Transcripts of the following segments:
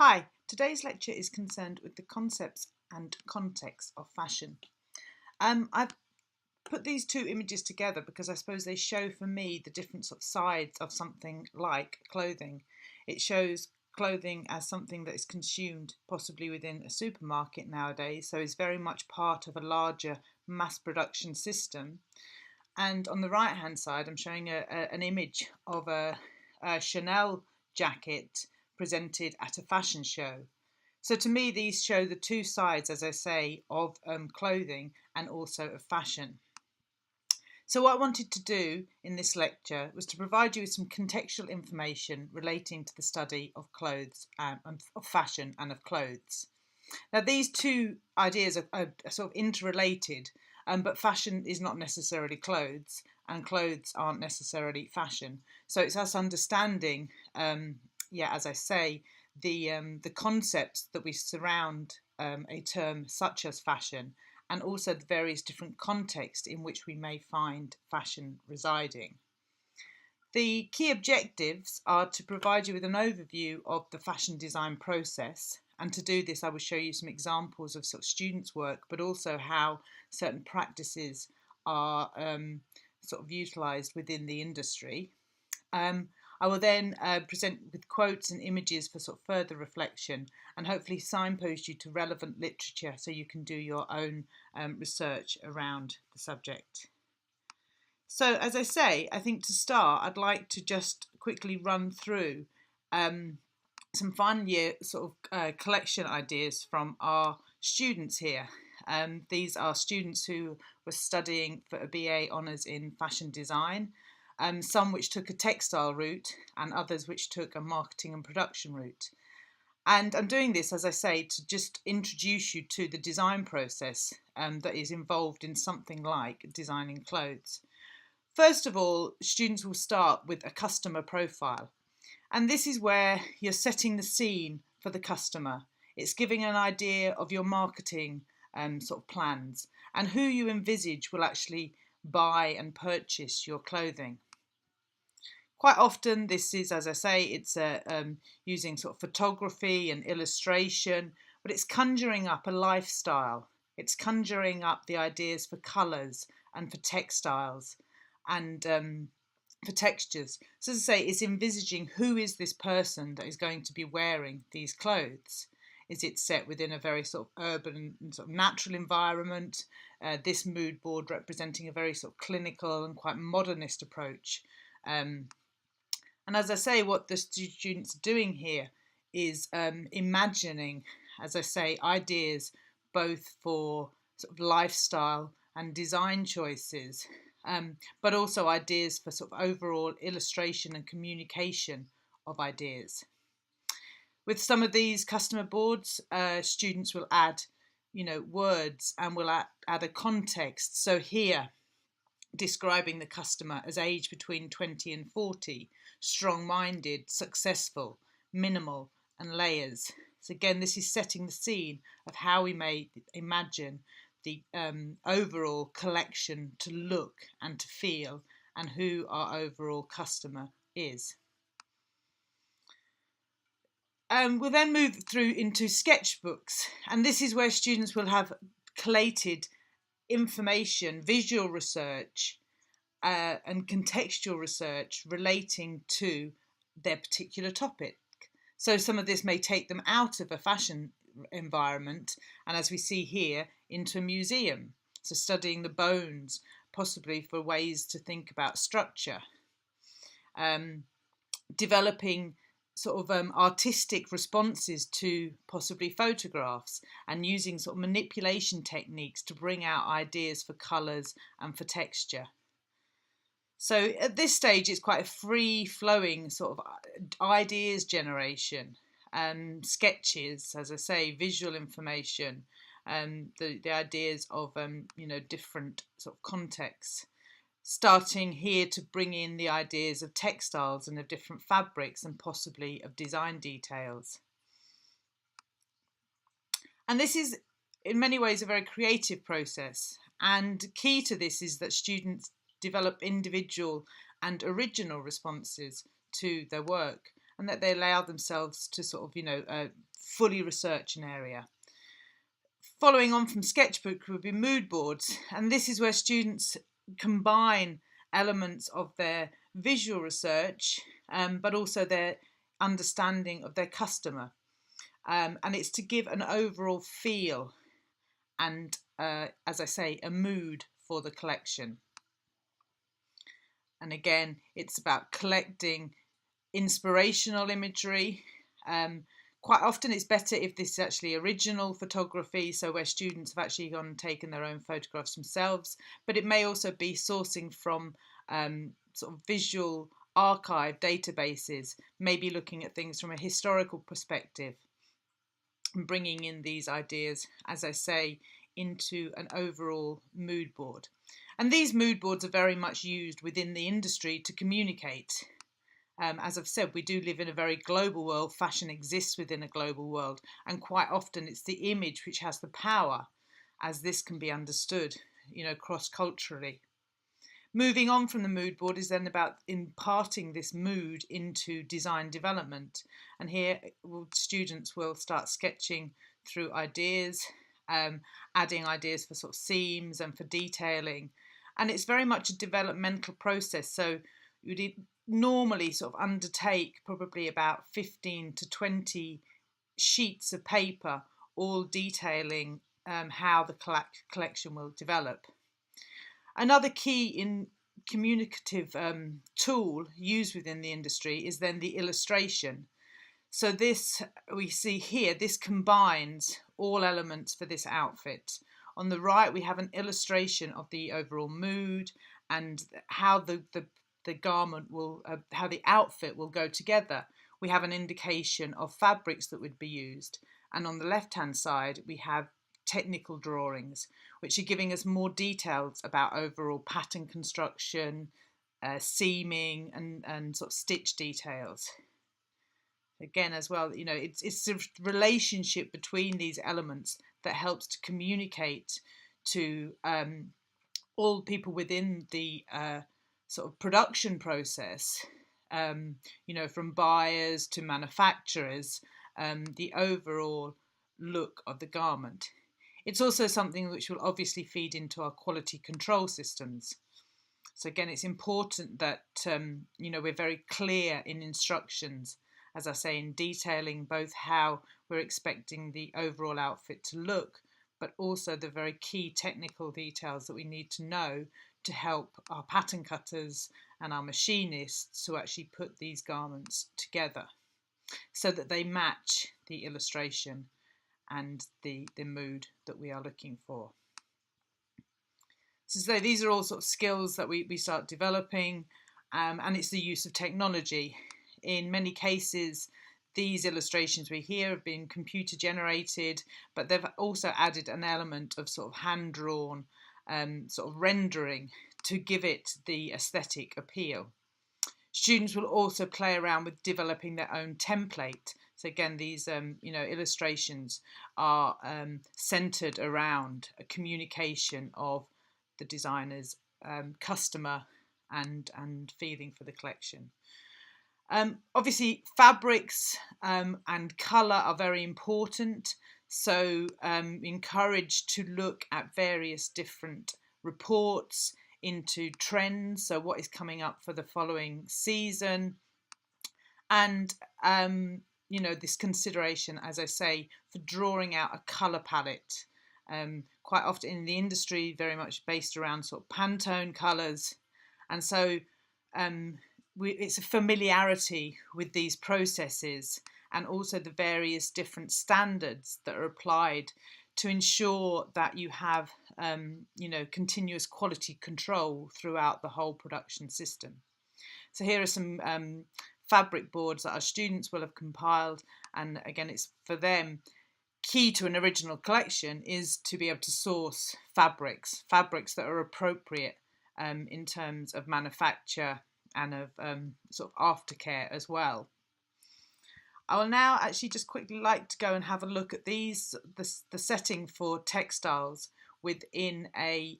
Hi, today's lecture is concerned with the concepts and context of fashion. I've put these two images together because I suppose they show for me the different sort of sides of something like clothing. It shows clothing as something that is consumed possibly within a supermarket nowadays, so is very much part of a larger mass production system. And on the right hand side, I'm showing an image of a Chanel jacket presented at a fashion show. So to me, these show the two sides, as I say, of clothing and also of fashion. So what I wanted to do in this lecture was to provide you with some contextual information relating to the study of clothes, of fashion and of clothes. Now, these two ideas are sort of interrelated, but fashion is not necessarily clothes, and clothes aren't necessarily fashion. So it's us understanding, as I say, the concepts that we surround a term such as fashion, and also the various different contexts in which we may find fashion residing. The key objectives are to provide you with an overview of the fashion design process, and to do this I will show you some examples of sort of students' work, but also how certain practices are sort of utilised within the industry. I will then present with quotes and images for sort of further reflection, and hopefully signpost you to relevant literature so you can do your own research around the subject. So, as I say, I think to start, I'd like to just quickly run through some final year sort of collection ideas from our students here. These are students who were studying for a BA Honours in Fashion Design, some which took a textile route and others which took a marketing and production route. And I'm doing this, as I say, to just introduce you to the design process that is involved in something like designing clothes. First of all, students will start with a customer profile. And this is where you're setting the scene for the customer. It's giving an idea of your marketing sort of plans and who you envisage will actually buy and purchase your clothing. Quite often this is, as I say, it's using sort of photography and illustration, but it's conjuring up a lifestyle. It's conjuring up the ideas for colours and for textiles and for textures. So as I say, it's envisaging who is this person that is going to be wearing these clothes. Is it set within a very sort of urban and sort of natural environment? This mood board representing a very sort of clinical and quite modernist approach. And as I say, what the students are doing here is imagining, as I say, ideas both for sort of lifestyle and design choices, but also ideas for sort of overall illustration and communication of ideas. With some of these customer boards, students will add, words and will add a context. So here, describing the customer as aged between 20 and 40, strong-minded, successful, minimal, and layers. So again, this is setting the scene of how we may imagine the overall collection to look and to feel, and who our overall customer is. We'll then move through into sketchbooks, and this is where students will have collated information, visual research, and contextual research relating to their particular topic. So some of this may take them out of a fashion environment, and as we see here, into a museum. So studying the bones, possibly for ways to think about structure. Developing sort of artistic responses to possibly photographs, and using sort of manipulation techniques to bring out ideas for colours and for texture. So at this stage, it's quite a free-flowing sort of ideas generation, sketches, as I say, visual information, the ideas of different sort of contexts. Starting here to bring in the ideas of textiles and of different fabrics and possibly of design details. And this is in many ways a very creative process, and key to this is that students develop individual and original responses to their work. and that they allow themselves to sort of, fully research an area. Following on from sketchbook would be mood boards, and this is where students combine elements of their visual research, but also their understanding of their customer. And it's to give an overall feel and, as I say, a mood for the collection. And again, it's about collecting inspirational imagery. Quite often it's better if this is actually original photography, so where students have actually gone and taken their own photographs themselves, but it may also be sourcing from sort of visual archive databases, maybe looking at things from a historical perspective and bringing in these ideas, as I say, into an overall mood board. And these mood boards are very much used within the industry to communicate. As I've said, we do live in a very global world. Fashion exists within a global world, and quite often it's the image which has the power, as this can be understood, cross-culturally. Moving on from the mood board is then about imparting this mood into design development. And here students will start sketching through ideas, adding ideas for sort of seams and for detailing. And it's very much a developmental process. So you'd normally sort of undertake probably about 15 to 20 sheets of paper, all detailing how the collection will develop. Another key in communicative tool used within the industry is then the illustration. So this, we see here, this combines all elements for this outfit. On the right, we have an illustration of the overall mood and how the garment will, how the outfit will go together. We have an indication of fabrics that would be used. And on the left-hand side, we have technical drawings, which are giving us more details about overall pattern construction, seaming and sort of stitch details. Again, as well, it's the relationship between these elements that helps to communicate to all people within the sort of production process, from buyers to manufacturers, the overall look of the garment. It's also something which will obviously feed into our quality control systems. So again, it's important that we're very clear in instructions, as I say, in detailing both how we're expecting the overall outfit to look, but also the very key technical details that we need to know to help our pattern cutters and our machinists to actually put these garments together so that they match the illustration and the mood that we are looking for. So these are all sort of skills that we start developing, and it's the use of technology. In many cases, these illustrations we hear have been computer generated, but they've also added an element of sort of hand-drawn sort of rendering to give it the aesthetic appeal. Students will also play around with developing their own template. So again, these illustrations are centered around a communication of the designer's customer and feeling for the collection. Obviously, fabrics and colour are very important. So encouraged to look at various different reports into trends, so what is coming up for the following season, and this consideration, as I say, for drawing out a colour palette. Quite often in the industry, very much based around sort of Pantone colours, and so it's a familiarity with these processes and also the various different standards that are applied to ensure that you have continuous quality control throughout the whole production system. So here are some fabric boards that our students will have compiled, and again, it's for them key to an original collection is to be able to source fabrics that are appropriate in terms of manufacture and of sort of aftercare as well. I will now actually just quickly like to go and have a look at the setting for textiles within a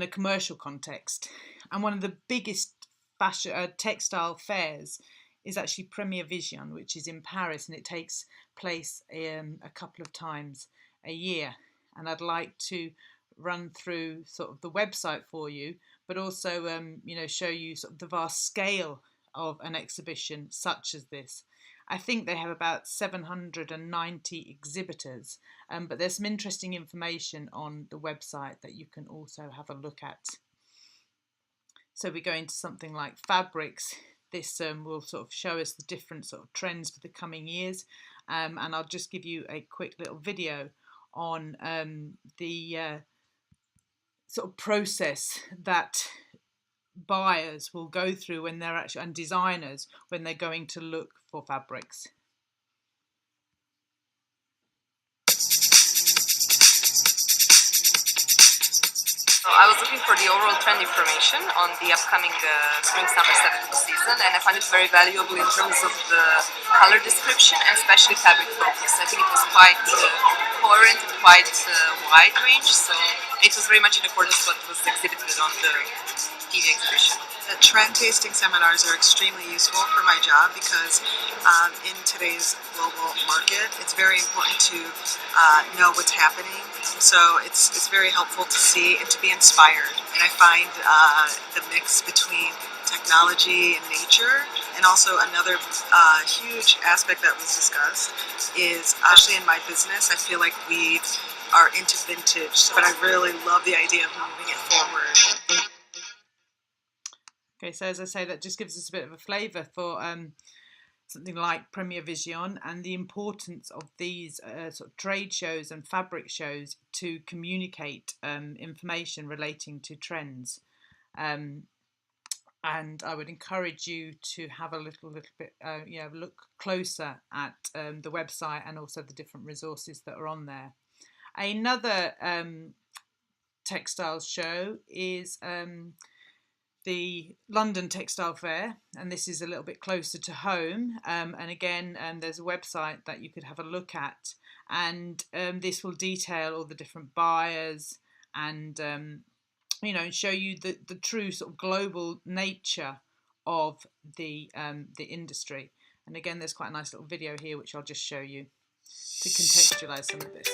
commercial context. And one of the biggest textile fairs is actually Premier Vision, which is in Paris, and it takes place a couple of times a year. And I'd like to run through sort of the website for you, but also show you sort of the vast scale of an exhibition such as this. I think they have about 790 exhibitors, but there's some interesting information on the website that you can also have a look at. So we go into something like fabrics. This will sort of show us the different sort of trends for the coming years, and I'll just give you a quick little video on the sort of process that buyers will go through when they're actually, and designers, when they're going to look for fabrics. So I was looking for the overall trend information on the upcoming spring-summer 70s season, and I find it very valuable in terms of the color description and especially fabric focus. I think it was quite coherent and quite wide range, so it was very much in accordance with what was exhibited on the TV exhibition. The trend tasting seminars are extremely useful for my job because in today's global market, it's very important to know what's happening. So it's very helpful to see and to be inspired. And I find the mix between technology and nature, and also another huge aspect that was discussed is actually in my business, I feel like we are into vintage, but I really love the idea of moving it forward. Okay, so as I say, that just gives us a bit of a flavour for something like Premier Vision and the importance of these sort of trade shows and fabric shows to communicate information relating to trends. And I would encourage you to have a little bit, look closer at the website and also the different resources that are on there. Another textiles show is the London Textile Fair, and this is a little bit closer to home, and again there's a website that you could have a look at, and this will detail all the different buyers and show you the true sort of global nature of the industry. And again, there's quite a nice little video here which I'll just show you to contextualize some of this.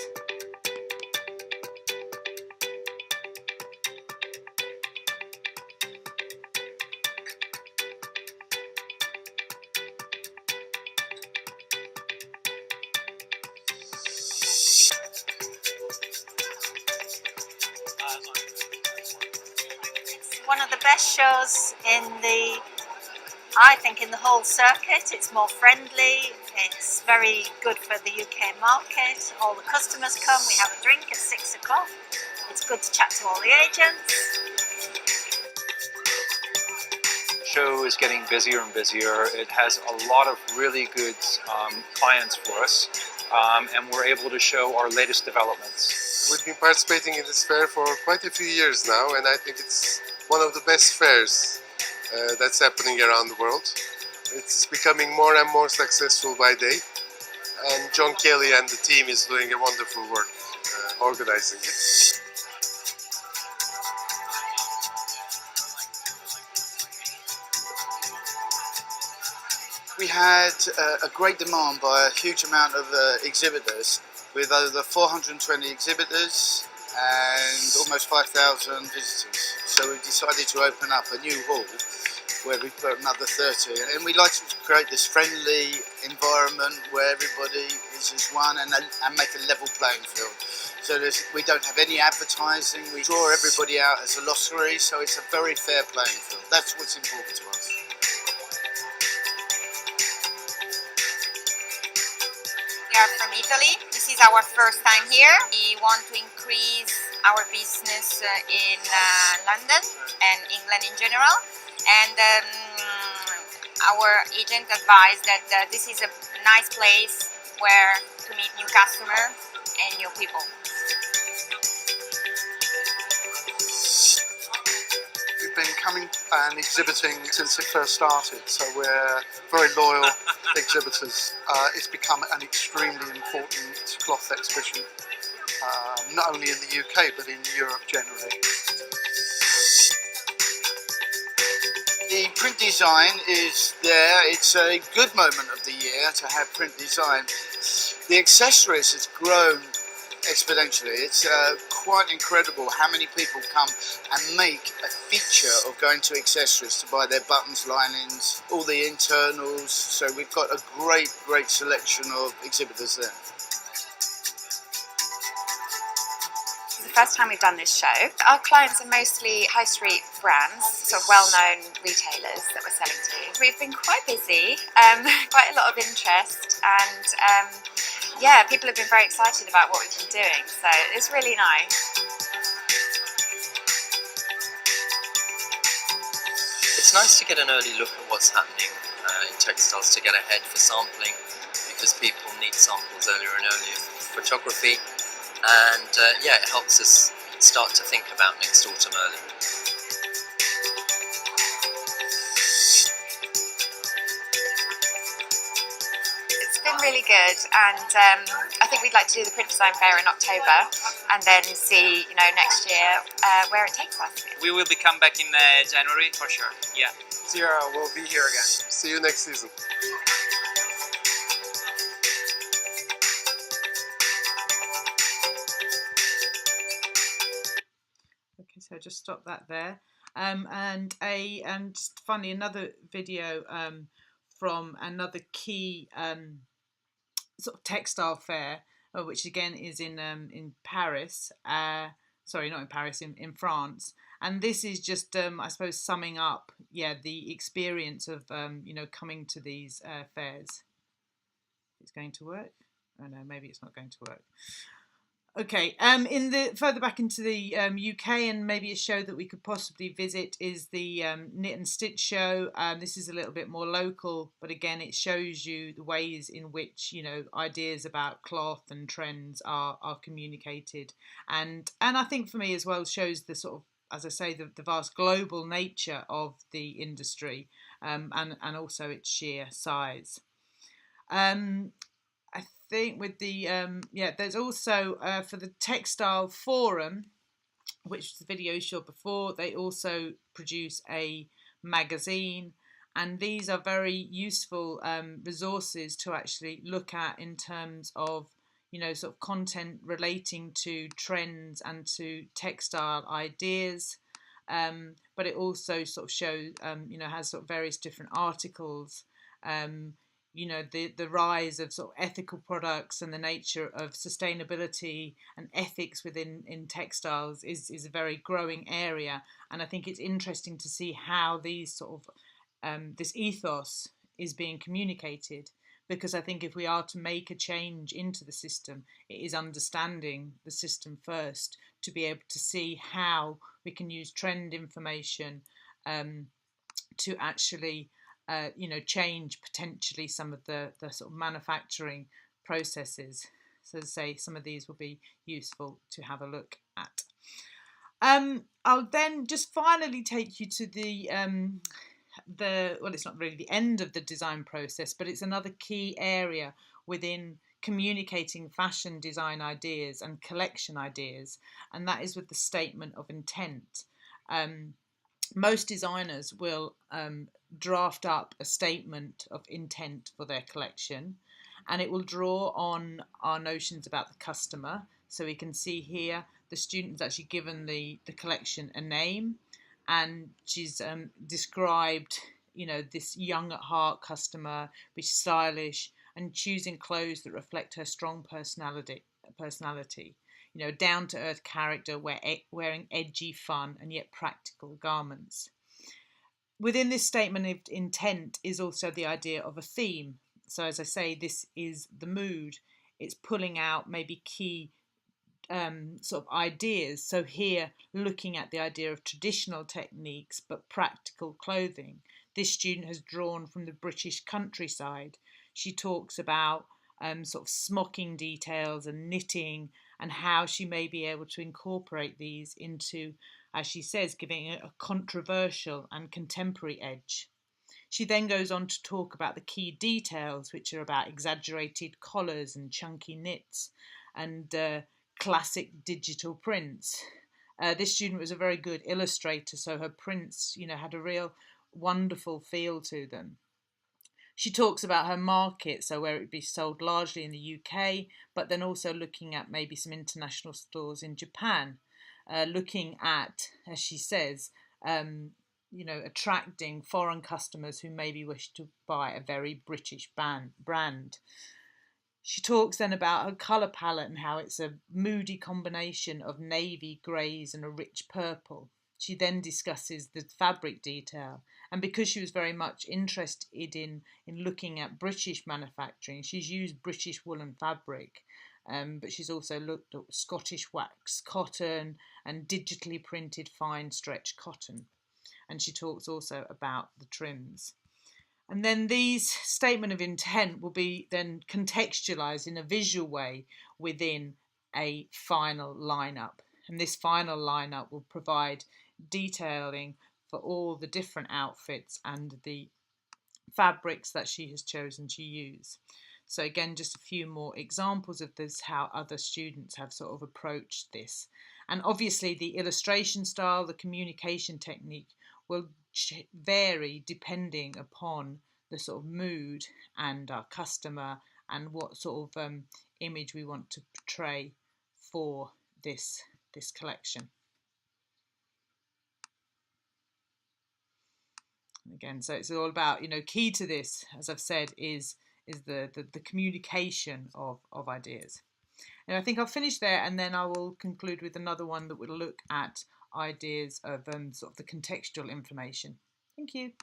One of the best shows I think in the whole circuit. It's more friendly, it's very good for the UK market. All the customers come, we have a drink at 6 o'clock. It's good to chat to all the agents. The show is getting busier and busier. It has a lot of really good clients for us, and we're able to show our latest developments. We've been participating in this fair for quite a few years now, and I think it's one of the best fairs that's happening around the world. It's becoming more and more successful by day, and John Kelly and the team is doing a wonderful work organizing it. We had a great demand by a huge amount of exhibitors, with over 420 exhibitors and almost 5,000 visitors. So we decided to open up a new hall where we put another 30, and we like to create this friendly environment where everybody is as one and make a level playing field. So we don't have any advertising, we draw everybody out as a lottery, so it's a very fair playing field. That's what's important to us. We are from Italy. This is our first time here. We want to increase our business in London and England in general. And our agent advised that this is a nice place where to meet new customers and new people. We've been coming and exhibiting since it first started, so we're very loyal exhibitors. It's become an extremely important cloth exhibition, not only in the UK but in Europe generally. The print design is there. It's a good moment of the year to have print design. The accessories has grown exponentially. It's quite incredible how many people come and make a feature of going to accessories to buy their buttons, linings, all the internals. So we've got a great selection of exhibitors there. It's the first time we've done this show. Our clients are mostly high street brands, sort of well-known retailers that we're selling to. We've been quite busy, quite a lot of interest, and yeah, people have been very excited about what we've been doing, so it's really nice. It's nice to get an early look at what's happening in textiles, to get ahead for sampling, because people need samples earlier and earlier for photography, and yeah, it helps us start to think about next autumn early. It's been really good, and I think we'd like to do the print design fair in October, and then see, you know, next year where it takes us. We will be come back in January for sure. Yeah. Zira will be here again. See you next season. Okay, so just stop that there. And just finally another video from another key sort of textile fair, which again is in Paris. Sorry, not in Paris, in France. And this is just, I suppose, summing up, yeah, the experience of, you know, coming to these fairs. It's going to work? Oh no, maybe it's not going to work. Okay, in the further back into the UK, and maybe a show that we could possibly visit is the Knit and Stitch show. This is a little bit more local, but again, it shows you the ways in which, you know, ideas about cloth and trends are communicated, and I think for me as well shows the sort of, as I say, the vast global nature of the industry, and also its sheer size. I think with the yeah, there's also for the Textile Forum, which the video you saw before, they also produce a magazine, and these are very useful resources to actually look at in terms of, you know, sort of content relating to trends and to textile ideas. But it also sort of shows, you know, has sort of various different articles. You know, the rise of sort of ethical products and the nature of sustainability and ethics in textiles is a very growing area, and I think it's interesting to see how these sort of this ethos is being communicated, because I think if we are to make a change into the system, it is understanding the system first to be able to see how we can use trend information to actually you know, change potentially some of the sort of manufacturing processes. So as I say, some of these will be useful to have a look at. I'll then just finally take you to the well, it's not really the end of the design process, but it's another key area within communicating fashion design ideas and collection ideas, and that is with the statement of intent. Most designers will draft up a statement of intent for their collection, and it will draw on our notions about the customer. So we can see here the student's actually given the collection a name, and she's described, you know, this young at heart customer, which is stylish and choosing clothes that reflect her strong personality. You know, down-to-earth character, wearing edgy, fun, and yet practical garments. Within this statement of intent is also the idea of a theme. So as I say, this is the mood. It's pulling out maybe key sort of ideas. So here, looking at the idea of traditional techniques, but practical clothing. This student has drawn from the British countryside. She talks about sort of smocking details and knitting, and how she may be able to incorporate these into, as she says, giving it a controversial and contemporary edge. She then goes on to talk about the key details, which are about exaggerated collars and chunky knits and classic digital prints. This student was a very good illustrator, so her prints, you know, had a real wonderful feel to them. She talks about her market, so where it would be sold largely in the UK, but then also looking at maybe some international stores in Japan, looking at, as she says, attracting foreign customers who maybe wish to buy a very British brand. She talks then about her colour palette and how it's a moody combination of navy, greys, and a rich purple. She then discusses the fabric detail, and because she was very much interested in looking at British manufacturing, she's used British woolen fabric, but she's also looked at Scottish wax cotton and digitally printed fine stretch cotton. And she talks also about the trims. And then these statement of intent will be then contextualized in a visual way within a final lineup. And this final lineup will provide detailing for all the different outfits and the fabrics that she has chosen to use. So again, just a few more examples of this, how other students have sort of approached this. And obviously the illustration style, the communication technique will vary depending upon the sort of mood and our customer and what sort of image we want to portray for this collection. And again, so it's all about, key to this, as I've said, is the communication of ideas. And I think I'll finish there, and then I will conclude with another one that will look at ideas of sort of the contextual information. Thank you.